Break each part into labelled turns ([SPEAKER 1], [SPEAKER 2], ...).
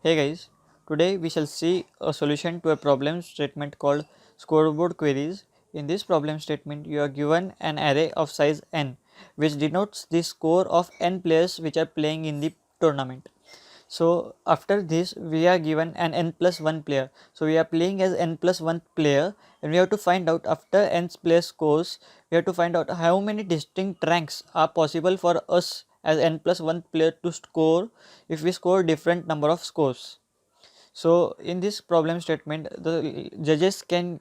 [SPEAKER 1] Hey guys, today we shall see a solution to a problem statement called scoreboard queries. In this problem statement, you are given an array of size n, which denotes the score of n players which are playing in the tournament. So after this, we are given an n plus 1 player. So we are playing as n plus 1 player, and we have to find out after n player scores, we have to find out how many distinct ranks are possible for us as n plus 1 player to score if we score different number of scores. So in this problem statement, the judges can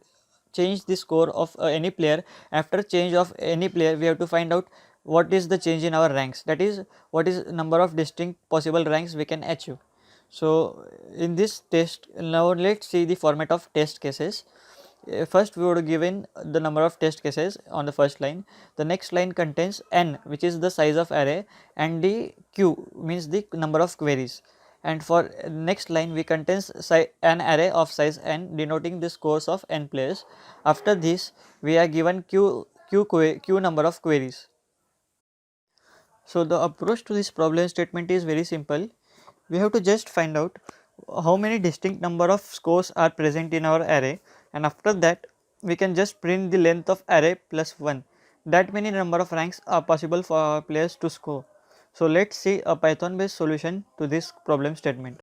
[SPEAKER 1] change the score of any player. After change of any player, we have to find out what is the change in our ranks, that is what is number of distinct possible ranks we can achieve. So in this test, now let's see the format of test cases. First we would given the number of test cases on the first line. The next line contains n, which is the size of array, and the q means the number of queries, and for next line we contains an array of size n denoting the scores of n players. After this we are given q number of queries. So the approach to this problem statement is very simple. We have to just find out how many distinct number of scores are present in our array, and after that we can just print the length of array plus 1. That many number of ranks are possible for our players to score. So let's see a Python based solution to this problem statement.